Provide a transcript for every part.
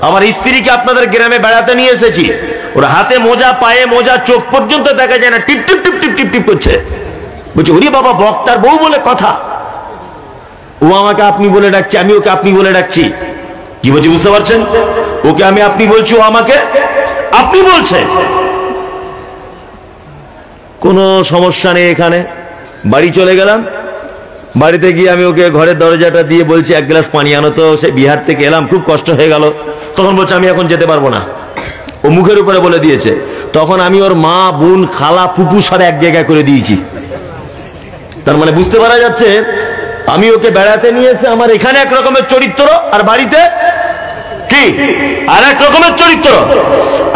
আমার স্ত্রীকে আপনাদের গ্রামে বেড়াতে নিয়ে এসেছি, ওর হাতে মোজা, পায়ে মোজা, চোখ পর্যন্ত দেখা যায় না, টিপ টিপ টিপ টিপ টিপ টিপ করছে। বলছে ওরে বাবা, বক্তার বউ বলে কথা। ও আমাকে আপনি বলে ডাকছে, আমি ওকে আপনি বলে ডাকছি। কি বলছি বুঝতে পারছেন? ওকে আমি আপনি বলছি, ও আমাকে আপনি বলছে। কোনো সমস্যা নেই। এখানে বাড়ি চলে গেলাম, বাড়িতে গিয়ে আমি ওকে ঘরের দরজাটা দিয়ে বলছি এক গ্লাস পানি আনো তো, সে বিহার থেকে এলাম, খুব কষ্ট হয়ে গেল। তখন বলছে আমি এখন যেতে পারবো না, ও মুখের উপরে বলে দিয়েছে। তখন আমি ওর মা, বোন, খালা, ফুপু সব এক জায়গায় করে দিয়েছি। তার মানে বুঝতে পারা যাচ্ছে আমি ওকে বেড়াতে নিয়ে এসে আমার এখানে এক রকমের চরিত্র, আর বাড়িতে কি আর এক রকমের চরিত্র।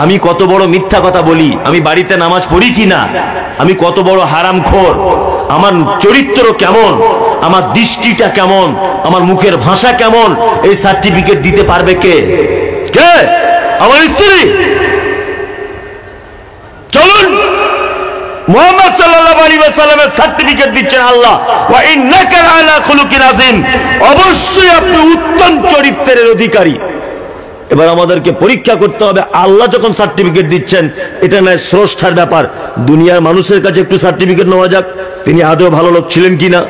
আমি কত বড় মিথ্যা কথা বলি, আমি বাড়িতে নামাজ পড়ি কিনা, আমি কত বড় হারামখোর, আমার চরিত্র কেমন, আমার দৃষ্টিটা কেমন, আমার মুখের ভাষা কেমন, এই সার্টিফিকেট দিতে পারবে কে? কে? আমার স্ত্রী। চলুন, মুহাম্মদ সাল্লাল্লাহু আলাইহি ওয়াসাল্লামের সার্টিফিকেট দিচ্ছেন আল্লাহ, ওয়া ইন্নাকা আলা খুলুকিন আযীম, অবশ্যই আপনি উত্তম চরিত্রের অধিকারী। এবার আমাদেরকে পরীক্ষা করতে হবে, আল্লাহ যখন সার্টিফিকেট দিচ্ছেন, এটা নয় স্রষ্টার ব্যাপার, দুনিয়ার মানুষের কাছে একটু সার্টিফিকেট নেওয়া যাক, তিনি আদৌ ভালো লোক ছিলেন কিনা।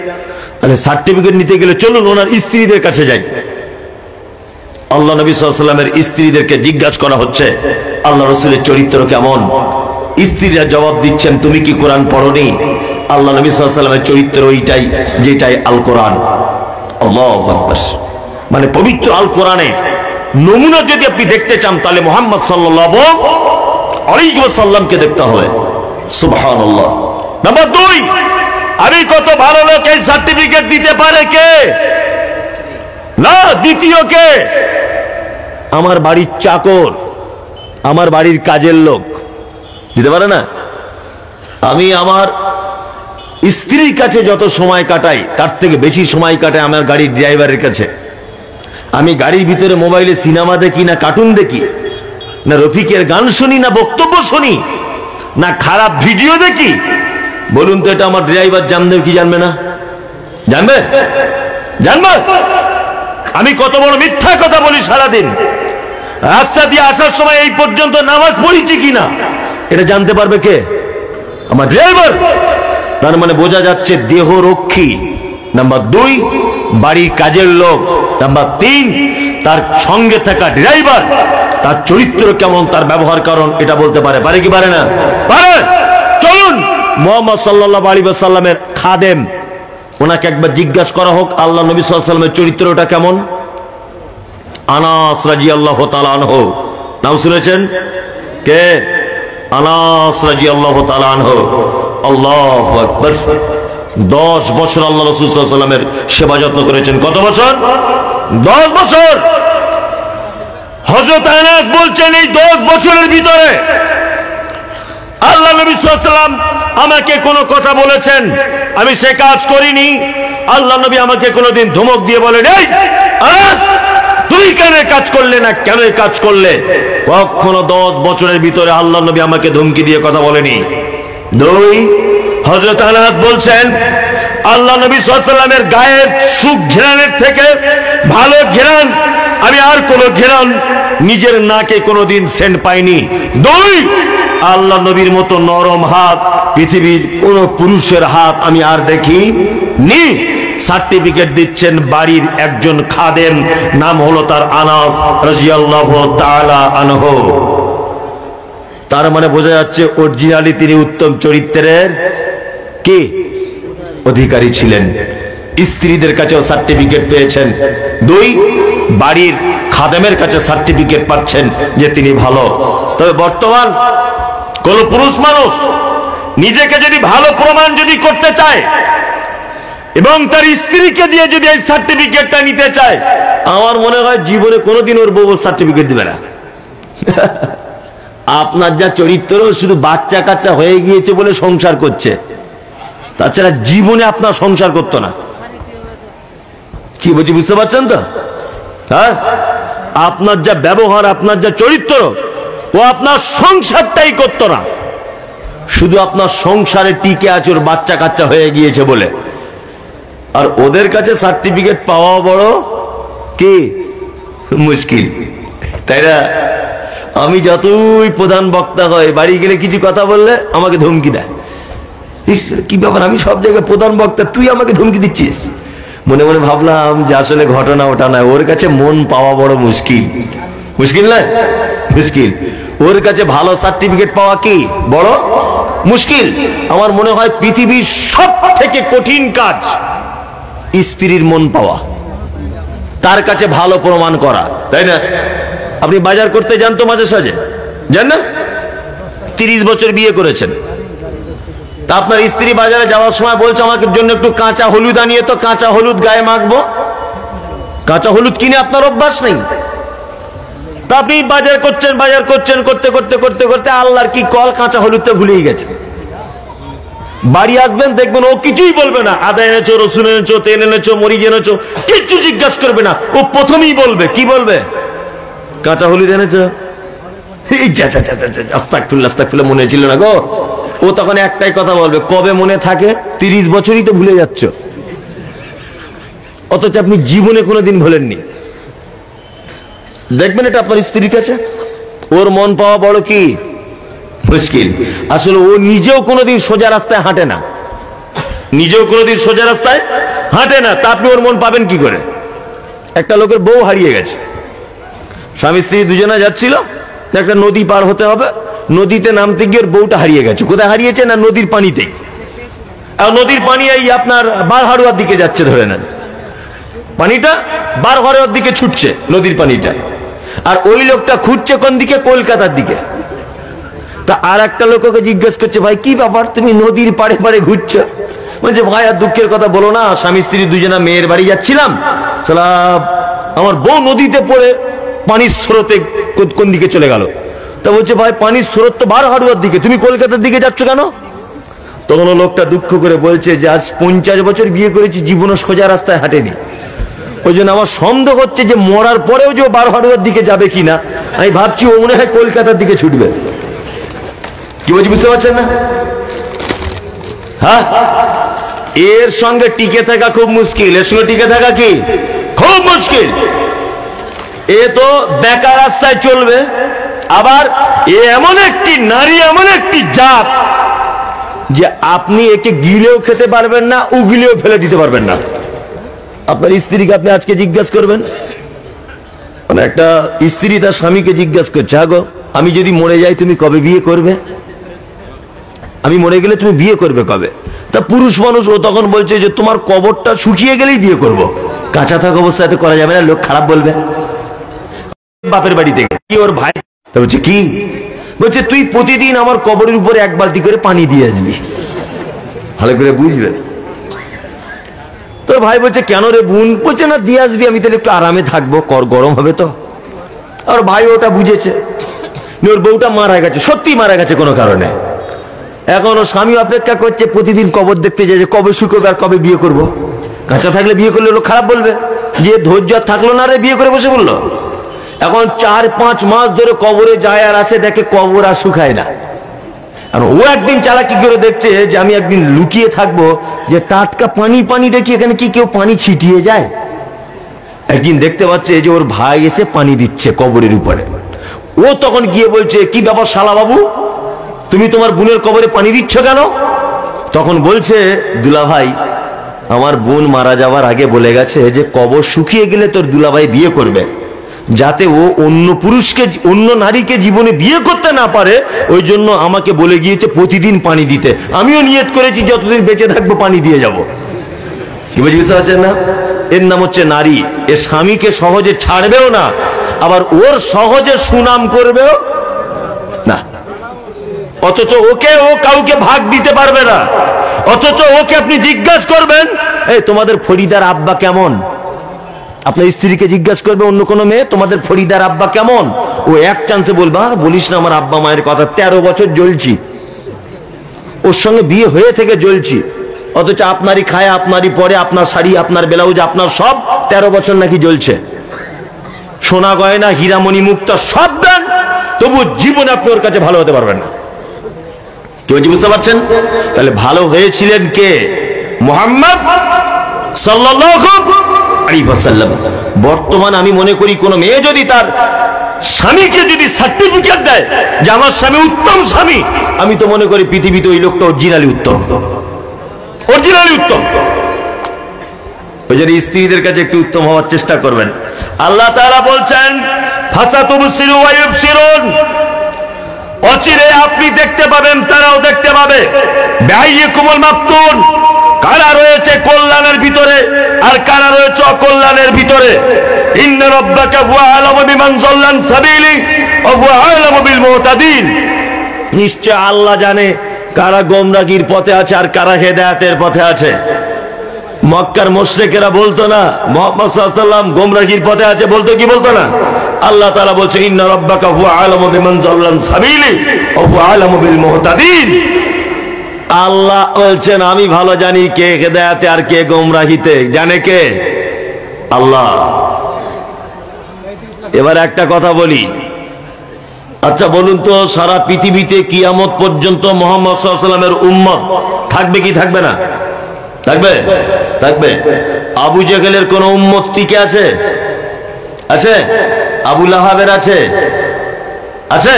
তাহলে সার্টিফিকেট নিতে গেলে চলুন ওনার স্ত্রীদের কাছে যাই। আল্লাহ নবী সাল্লাল্লাহু আলাইহি ওয়াসাল্লামের স্ত্রীদেরকে জিজ্ঞাসা করা হচ্ছে আল্লাহ রাসূলের চরিত্র কেমন। স্ত্রীরা জবাব দিচ্ছেন, তুমি কি কোরআন পড়োনি? আল্লাহ নবী সাল্লাল্লাহু আলাইহি ওয়াসাল্লামের চরিত্র ওইটাই যেটাই আল কোরআন। আল্লাহু আকবার। মানে পবিত্র আল কোরআনে নমুনা যদি আপনি দেখতে চান, তাহলে মুহাম্মদ সাল্লাল্লাহু আলাইহি ওয়াসাল্লামকে দেখতে হবে। সুবহানাল্লাহ। নাম্বার 2, আমি কত ভালো লোক, এই সার্টিফিকেট দিতে পারে কে? না, দ্বিতীয় কে? আমার বাড়ির চাকর, আমার বাড়ির কাজের লোক দিতে পারে না। আমি আমার স্ত্রীর কাছে যত সময় কাটাই, তার থেকে বেশি সময় কাটাই আমার গাড়ির ড্রাইভারের কাছে। আমি গাড়ির ভিতরে মোবাইলে সিনেমা দেখি, না কার্টুন দেখি, না রফিকের গান শুনি, না বক্তব্য শুনি, না খারাপ ভিডিও দেখি? বলুন তো, এটা আমার ড্রাইভার জানবে কি জানবে না? জানবে? জানবে? আমি কত বড় মিথ্যা কথা বলি সারাদিন, রাস্তা দিয়ে আসার সময় এই পর্যন্ত নামাজ পড়েছি কিনা এটা জানতে পারবে কে? আমার ড্রাইভার। তার মানে বোঝা যাচ্ছে দেহ রক্ষী। নাম্বার 2 বাড়ির কাজের লোক। নাম্বার 3 তার সঙ্গে থাকা ড্রাইভার, তার চরিত্র কেমন, তার ব্যবহার কারণ এটা বলতে পারে। পারে কি পারে না? পারে। চলুন মুহাম্মদ সাল্লাল্লাহু আলাইহি ওয়াসাল্লামের খাদেম, ওনাকে একবার জিজ্ঞাসা করা হোক আল্লাহ নবী সাল্লাল্লাহু আলাইহি ওয়াসাল্লামের চরিত্রটা কেমন। আনাস রাদিয়াল্লাহু তাআলা আনহু, নাম শুনেছেন? কে? আনাস রাদিয়াল্লাহু তাআলা আনহু। আল্লাহু আকবার। 10 বছর আল্লাহ রাসূল সাল্লাল্লাহু আলাইহি ওয়াসাল্লামের সেবা যত্ন করেছেন। কত বছর? 10 বছর। হযরত আনাস বলছেন, এই 10 বছরের ভিতরে আল্লাহ নবী সাল্লাল্লাহু আলাইহি ওয়াসাল্লাম আমাকে কোনো কথা বলেছেন, আমি সে কাজ করিনি। আল্লাহ নবী আমাকে কোনোদিন ধমক দিয়ে বলেন, এই আনাস তুই কেন কাজ করলে না, কেন কাজ করলে? কখনো 10 বছরের ভিতরে আল্লাহ নবী আমাকে ধমকি দিয়ে কথা বলেনি। 2 হযরত আনাস বলছেন, আল্লাহ নবী সাল্লাল্লাহু আলাইহি ওয়াসাল্লামের গায়ের সুঘ্রাণের থেকে ভালো ঘ্রাণ আমি আর কোনো ঘ্রাণ নিজের নাকে কোনোদিন সেন্ট পাইনি। 2 আল্লাহ নবীর মতো নরম হাত পৃথিবীর কোন পুরুষের হাত আমি আর দেখিনি। সার্টিফিকেট দিচ্ছেন বাড়ির একজন খাদেম, নাম হলো তার আনাস রাদিয়াল্লাহু তাআলা আনহু। তার মানে বোঝা যাচ্ছে অরিজিনালি তিনি উত্তম চরিত্রের কি অধিকারী ছিলেন। স্ত্রীদের কাছেও সার্টিফিকেট পেয়েছেন। 2 বাড়ির খাদেমের কাছে সার্টিফিকেট পাচ্ছেন যে তিনি ভালো। তবে বর্তমান কোন পুরুষ মানুষ নিজেকে যদি ভালো প্রমাণ যদি করতে চায় এবং তার স্ত্রীকে দিয়ে যদি এই সার্টিফিকেটটা নিতে চায়, আমার মনে হয় জীবনে কোনোদিন ওর বউ সার্টিফিকেট দিবে না। আপনার যা চরিত্র, শুধু বাচ্চা কাচ্চা হয়ে গিয়েছে বলে সংসার করছে, তাছাড়া জীবনে আপনার সংসার করতো না। কি বলছি বুঝতে পারছেন তো? হ্যাঁ, আপনার যা ব্যবহার, আপনার যা চরিত্র, ও আপনার সংসারটাই করতো না। শুধু আপনার সংসারে টিকে আছে ওর বাচ্চা কাচ্চা হয়ে গিয়েছে বলে। আর ওদের কাছে সার্টিফিকেট পাওয়া বড় কি মুশকিল। তাই না? আমি যতই প্রধান বক্তা হয়, বাড়ি গেলে কিছু কথা বললে আমাকে ধমকি দেয়। কি ব্যাপার, আমি সব জায়গায় প্রধান বক্তা, তুই আমাকে ধমকি দিচ্ছিস? মনে মনে ভাবলাম যে আসলে ঘটনা ওটা নয়, ওর কাছে মন পাওয়া বড় মুশকিল। মুশকিল নয়, মুশকিল। ওর কাছে ভালো সার্টিফিকেট পাওয়া কি বড় মুশকিল। আমার মনে হয় পৃথিবীর সব থেকে কঠিন কাজ স্ত্রীর মন পাওয়া, তার কাছে ভালো প্রমাণ করা, তাই না? আপনি বাজার করতে যান তো মাঝে সাঝে, যান না? 30 বছর বিয়ে করেছেন, তা আপনার স্ত্রী বাজারে যাওয়ার সময় বলছে আমাকে জন্য একটু কাঁচা হলুদ আনিয়ে তো, কাঁচা হলুদ গায়ে মাখবো। কাঁচা হলুদ কিনে আপনার অভ্যাস নেই, তা আপনি বাজার করছেন, করতে করতে করতে করতে আল্লাহর কি কল, কাঁচা হলুদটা ভুলেই গেছে। বাড়ি আসবেন দেখবেন ও কিছুই বলবে না, আদা এনেছো, রসুন এনেছো, তেল এনেছো, মরিচ এনেছো, কিচ্ছু জিজ্ঞাসা করবে না। ও প্রথমেই বলবে, কি বলবে? কাঁচা হলুদ এনেছো। আস্তাগফিরুল্লাহ, মনে ছিল না গো। ও তখন একটাই কথা বলবে, কবে মনে থাকে? 30 বছরই তো ভুলে যাচ্ছ, অথচ আপনি জীবনে কোনোদিন ভুলেননি। দেখবেন এটা আপনার স্ত্রীর কাছে ওর মন পাওয়া বড় কি মুশকিল। আসলে ও নিজেও কোনোদিন সোজা রাস্তায় হাঁটে না, তা আপনি ওর মন পাবেন কি করে? একটা লোকের বউ হারিয়ে গেছে, স্বামী স্ত্রী দুজনে যাচ্ছিল, একটা নদী পার হতে হবে, নদীতে নামতে গিয়ে ওর বউটা হারিয়ে গেছে। কোথায় হারিয়েছে? না নদীর পানিতে। আর নদীর পানি এই আপনার বারহাড়ুয়ার দিকে যাচ্ছে, ধরে নেন পানিটা বারহাড়ুয়ার দিকে ছুটছে নদীর পানিটা, আর ওই লোকটা খুঁজছে কোন দিকে? কলকাতার দিকে। তা আর একটা লোককে জিজ্ঞেস করছে, ভাই কি ব্যাপার, তুমি নদীর পাড়ে পাড়ে ঘুরছো? বলছে, ভাই আর দুঃখের কথা বলো না, স্বামী স্ত্রী দুজনা মেয়ের বাড়ি যাচ্ছিলাম, সালা আমার বউ নদীতে পড়ে পানির স্রোতে কোন দিকে চলে গেল। তা বলছে, ভাই পানির স্রোত তো বারহাড়ুয়ার দিকে, তুমি কলকাতার দিকে যাচ্ছ কেন? তখন লোকটা দুঃখ করে বলছে যে আজ 50 বছর বিয়ে করেছি, জীবনও সোজা রাস্তায় হাঁটেনি, ওই জন্য আমার সন্দেহ হচ্ছে যে মরার পরেও যে বারহাড়ুয়ার দিকে যাবে কিনা। আমি ভাবছি ও মনে হয় কলকাতার দিকে ছুটবে। কি বলছি বুঝতে পারছেন না? হ্যাঁ, এর সঙ্গে টিকে থাকা খুব মুশকিল, এর সঙ্গে টিকে থাকা কি খুব মুশকিল। এ তো বেকার রাস্তায় চলবে, আবার এ এমন একটি নারী, এমন একটি জাত যে আপনি একে গিলেও খেতে পারবেন না, উগিলেও ফেলে দিতে পারবেন না। আপনার স্ত্রীকে আপনি আজকে জিজ্ঞাসা করবেন, মানে একটা স্ত্রী তার স্বামীকে জিজ্ঞাসা করছে, আগো আমি যদি মরে যাই তুমি কবে বিয়ে করবে? আমি মরে গেলে তুমি বিয়ে করবে কবে? তা পুরুষ মানুষ ও তখন বলছে যে তোমার কবরটা শুকিয়ে গেলেই বিয়ে করব, কাঁচা থাকা অবস্থায় করা যাবে না, লোক খারাপ বলবে। বাপের বাড়ি থেকে কি ওর ভাই বলছে, কি বলছে, তুই প্রতিদিন আমার কবরের উপরে 1 বালতি করে পানি দিয়ে আসবি, ভালো করে বুঝবে। তোর ভাই বলছে, কেন রে বোন? বলছে, না দিয়ে আসবি, আমি তাহলে একটু আরামে থাকবো, গরম হবে তো। আর ভাই ওটা বুঝেছে, ওর বউটা মারা গেছে, সত্যি মারা গেছে কোনো কারণে। এখন ও স্বামী অপেক্ষা করছে, প্রতিদিন কবর দেখতে যায় যে কবে শুকোবে আর কবে বিয়ে করব। কাঁচা থাকলে বিয়ে করলে লোক খারাপ বলবে, যে ধৈর্য থাকলো না রে, বিয়ে করে বসে বললো। এখন 4-5 মাস ধরে কবরে যায় আর আসে, দেখে কবর আর শুকায় না। আর ও একদিন চালাকি করে দেখছে যে আমি একদিন লুকিয়ে থাকবো, যে টাটকা পানি দেখি এখানে কি কেউ পানি ছিটিয়ে যায়। একদিন দেখতে পাচ্ছে যে ওর ভাই এসে পানি দিচ্ছে কবরের উপরে। ও তখন গিয়ে বলছে, কি ব্যাপার শালা বাবু, তুমি তোমার বোনের কবরে পানি দিচ্ছ কেন? তখন বলছে, দুলাভাই আমার বোন মারা যাওয়ার আগে বলে গেছে যে কবর শুকিয়ে গেলে তোর দুলাভাই বিয়ে করবে, যাতে ও অন্য পুরুষকে, অন্য নারীকে জীবনে বিয়ে করতে না পারে, ওই জন্য আমাকে বলে গিয়েছে প্রতিদিন পানি দিতে। আমিও নিয়ত করেছি যতদিন বেঁচে থাকবো পানি দিয়ে যাব। কি বুঝতে পারছেন না? এর নাম হচ্ছে নারী। এ স্বামীকে সহজে ছাড়বেও না, আবার ওর সহজে সুনাম করবেও না। অথচ ওকে ও কাউকে ভাগ দিতে পারবে না। অথচ ওকে আপনি জিজ্ঞাসা করবেন, এই তোমাদের ফরিদার আব্বা কেমন? আপনার স্ত্রীকে জিজ্ঞাসা করবে অন্য কোনো মেয়ে, তোমাদের ফরিদার আব্বা কেমন? ও এক চান্সে বলবে, আর বলিস না আমার আব্বা মায়ের কথা, 13 বছর জ্বলছি, ওর সঙ্গে বিয়ে হয়ে থেকে জ্বলছি, অথচ আপনারই খায়, আপনারই পরে, আপনার শাড়ি, আপনার ব্লাউজ, আপনার সব 13 বছর নাকি জ্বলছে। সোনা গয়না, হীরামণি মুক্তা সব দেন, তবু জীবনে আপনি ওর কাছে ভালো হতে পারবেন না। কি বুঝতে পারছেন? তাহলে ভালো হয়েছিলেন কে? মুহাম্মদ সাল্লাল্লাহু আলাইহি ওয়াসাল্লাম। বর্তমান আমি মনে করি কোন মেয়ে যদি তার স্বামীকে যদি সার্টিফিকেট দেয় যে আমার স্বামী উত্তম স্বামী, আমি তো মনে করি পৃথিবীতে ওই লোকটা অরিজিনালি উত্তম, অরিজিনালি উত্তম। ওই জন্য স্ত্রীদের কাছে একটু উত্তম হওয়ার চেষ্টা করবেন। আল্লাহ তাআলা বলছেন ফাসাতুবসিরু ওয়া ইউবসিরুন, অচিরে আপনি দেখতে পাবেন, তারাও দেখতে পাবে। বিআইয়িকুমুল মাফতুন, কারা রয়েছে কল্যাণের ভিতরে আর কারা রয়েছে অকল্যাণের ভিতরে। ইন্না রাব্বাকা হুয়া আ'লামু বিমান যাল্লা আন সাবিলি ওয়া হুয়া আ'লামু বিল মুহতাদিন, নিশ্চয় আল্লাহ জানে কারা গোমরাহির পথে আছে আর কারা হেদায়েতের পথে আছে। মক্কার মুশরিকেরা বলতো না মুহাম্মদ সাল্লাল্লাহু আলাইহি ওয়াসাল্লাম গোমরাহির পথে আছে, বলতো কি বলতো না? আল্লাহ তাআলা বলছে ইন্না রাব্বাকা হুয়া আ'লামু বিমান যাল্লা আন সাবিলি ওয়া হুয়া আ'লামু বিল মুহতাদিন। আল্লাহ বলছেন আমি ভালো জানি কে হেদায়েতে আর কে গোমরাহিতে, জানে কে? আল্লাহ। এবার একটা কথা বলি, আচ্ছা বলুন তো, সারা পৃথিবীতে কিয়ামত পর্যন্ত মুহাম্মদ সাল্লাল্লাহু আলাইহি ওয়াসাল্লামের উম্মত থাকবে কি থাকবে না? থাকবে, থাকবে। আবু জেহেলের কোন উম্মত টিকে আছে? আছে? আবু লাহাবের আছে? আছে?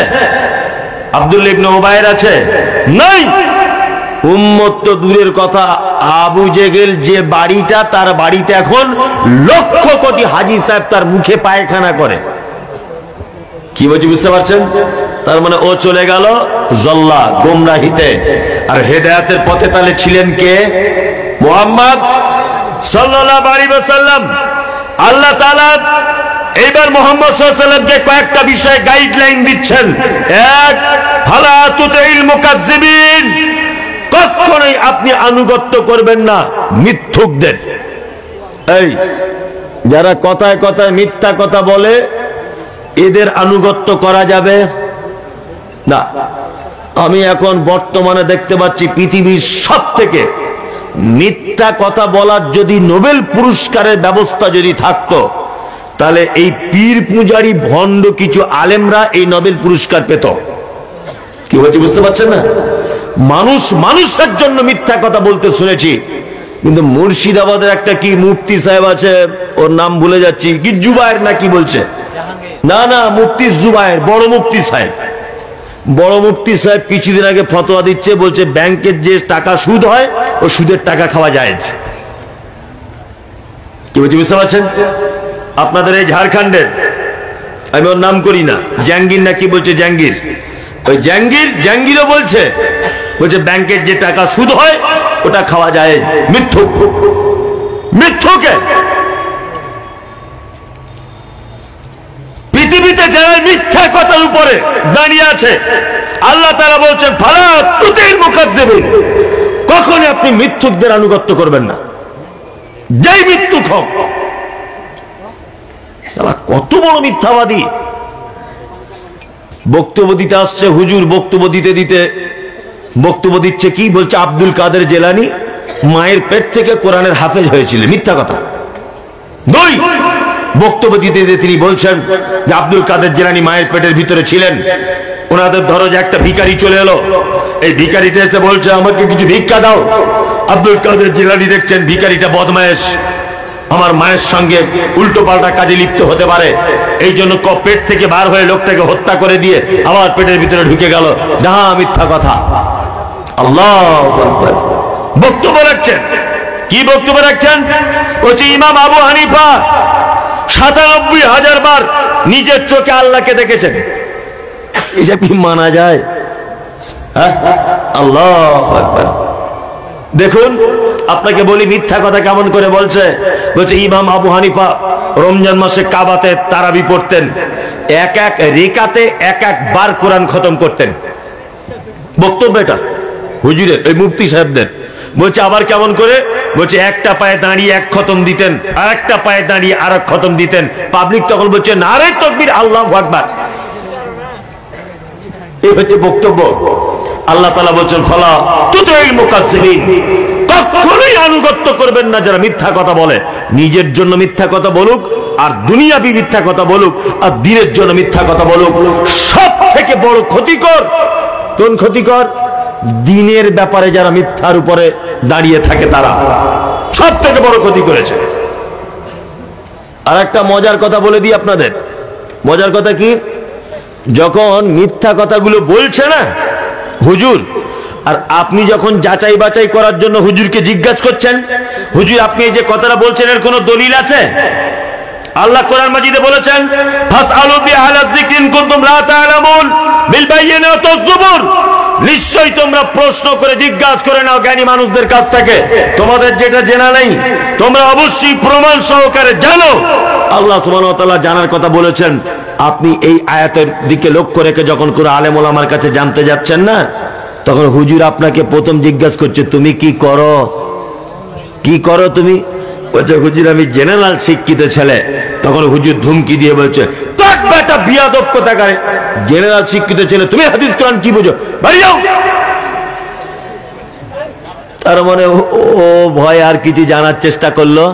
আব্দুল ইবনে উবাইয়ের আছে? নাই। উম্মত তো দূরের কথা, আবু জেহেল যে বাড়িটা, তার বাড়িতে এখন লক্ষ কোটি হাজী সাহেব তার মুখে পায়খানা করে। কি বলছি বুঝতে পারছেন? তার মানে ও চলে গেল জল্লা গোমরাহিতে, আর হেদায়েতের পথে তাহলে ছিলেন কে? মুহাম্মদ সাল্লাল্লাহু আলাইহি ওয়াসাল্লাম। আল্লাহ তাআলা এইবার মুহাম্মদ সাল্লাল্লাহু আলাইহি ওয়াসাল্লামকে কয়েকটা বিষয়ে গাইডলাইন দিচ্ছেন। এক, ফালা তুতিল মুকাজ্জিবিন, কখনোই আপনি আনুগত্য করবেন না মিথ্যুকদের। এই যারা কথায় কথায় মিথ্যা কথা বলে, এদের আনুগত্য করা যাবে না। আমি এখন বর্তমানে দেখতে পাচ্ছি পৃথিবীর সব থেকে মিথ্যা কথা বলার যদি নোবেল পুরস্কারের ব্যবস্থা যদি থাকতো, তাহলে এই পীর পূজারি ভণ্ড কিছু আলেমরা এই নোবেল পুরস্কার পেত। কি বলছি বুঝতে পারছেন না? মানুষ মানুষের জন্য মিথ্যা কথা বলতে শুনেছি, কিন্তু মুর্শিদাবাদের একটা কি মুফতি সাহেব আছে, ওর নাম ভুলে যাচ্ছি, কি জুবায়ের না কি বলছে, না না মুফতি জুবায়ের, বড় মুফতি সাহেব। বড় মুফতি সাহেব কিছুদিন আগে ফতোয়া দিচ্ছে, বলছে ব্যাংকের যে টাকা সুদ হয় ও সুদের টাকা খাওয়া যায়। কি বলছি বুঝতে পারছেন? আপনাদের এই ঝাড়খণ্ডের, আমি ওর নাম করি না, জাহাঙ্গীর না কি বলছে, জাহাঙ্গীর, ওই জাহাঙ্গীরও বলছে ব্যাংকের যে টাকা সুদ হয় ওটা খাওয়া যায়। মিথ্যুক, মিথ্যুকে পৃথিবীতে যারা মিথ্যা কথার উপরে দাঁড়িয়ে আছে, আল্লাহ তাআলা বলছেন ফালা তুতিল মুকাজ্জিবিন, কখনো আপনি মিথ্যুকদের আনুগত্য করবেন না, যেই মিথ্যুক হোক। কত বড় মিথ্যাবাদী! বক্তব্য দিতে আসছে হুজুর, বক্তব্য দিচ্ছে কি বলছে, আব্দুল কাদের জেলানী মায়ের পেট থেকে কোরআনের হাফেজ হয়েছিল। মিথ্যা কথা। দুই, বক্তব্য দিতে তিনি বলছেন যে আব্দুল কাদের জেলানী মায়ের পেটের ভিতরে ছিলেন। ওনাদের দরজা একটা ভিখারি চলে এলো, এই ভিখারিটা এসে বলছে আমাকে কিছু ভিক্ষা দাও। আব্দুল কাদের জেলানী দেখছেন ভিখারিটা বদমায়েশ, আমার মায়ের সঙ্গে উল্টো পাল্টা কাজে লিপ্ত হতে পারে, এই জন্য পেট থেকে বার হয়ে লোকটাকে হত্যা করে দিয়ে আবার পেটের ভিতরে ঢুকে গেল। না, মিথ্যা কথা। আল্লাহু আকবার। বক্তব্য রাখছেন, কি বক্তব্য রাখছেন? বলছে ইমাম আবু হানিফা ৯৭,০০০ বার নিজের চোখে আল্লাহকে দেখেছেন। এসব কি মানা যায়? আল্লাহু আকবার। দেখুন আপনাকে বলি মিথ্যা কথা কেমন করে বলছে। বলছে ইমাম আবু হানিফা রমজান মাসে কাবাতে তারাবি পড়তেন, এক এক রেকাতে এক এক বার কোরআন খতম করতেন। বক্তব্য এটা হুজুরের, এই মুফতি সাহেবদের। বলছে আবার কেমন করে? বলছে একটা পায়ে দাঁড়িয়ে এক খতম দিতেন, আর একটা পায়ে দাঁড়িয়ে আর এক খতম দিতেন। পাবলিক তখন বলছে নারে তাকবীর, আল্লাহু আকবার। এই হচ্ছে বক্তব্য। আল্লাহ তাআলা বলছেন ফালা তুতিল মুকাজ্জিবিন, কখনোই আনুগত্য করবেন না যারা মিথ্যা কথা বলে। নিজের জন্য মিথ্যা কথা বলুক, আর দুনিয়াবি মিথ্যা কথা বলুক, আর দ্বীনের জন্য মিথ্যা কথা বলুক। সব থেকে বড় ক্ষতিকর কোন ক্ষতিকর? দ্বীনের ব্যাপারে যারা মিথ্যার উপরে দাঁড়িয়ে থাকে, তারা সব থেকে বড় ক্ষতি করেছে। আর একটা মজার কথা বলে দিই আপনাদের। মজার কথা কি? যখন মিথ্যা কথাগুলো বলছে না হুজুর, আর আপনি যখন যাচাই বাছাই করার জন্য হুজুরকে জিজ্ঞাসা করছেন, হুজুর আপনি এই যে কথাটা বলছেন এর কোনো দলিল আছে? আল্লাহ কোরআন মাজিদে বলেছেন, ফাসআলু বিআহলা যিকরি ইন কুনতুম লা তা'লামুন বিল বাইয়িনাতি ওয়াজ জুবুর, নিশ্চয়ই তোমরা প্রশ্ন করে জিজ্ঞাসা করে নাও জ্ঞানী মানুষদের কাছ থেকে, তোমাদের যেটা জানা নেই তোমরা অবশ্যই প্রমাণ সহকারে জানো। আল্লাহ সুবহানাহু ওয়া তাআলা জানার কথা বলেছেন। আপনি এই আয়াতের দিকে লক্ষ্য রেখে যখন কোনো আলেম ওলামার কাছে জানতে যাচ্ছেন না, তখন হুজুর আপনাকে প্রথম জিজ্ঞাসা করছে তুমি কি করো, কি করো তুমি? বলছে হুজুর আমি জেনারেল শিক্ষিত ছেলে। তখন হুজুর ধুমকি দিয়ে বলছে তোর বেটা বিয়াদব কোথাকার, জেনারেল শিক্ষিত ছেলে, তুমি হাদিস কোরআন কি বুঝো, বাড়ি যাও। তার মানে ও ভয় আর কিছু জানার চেষ্টা করলো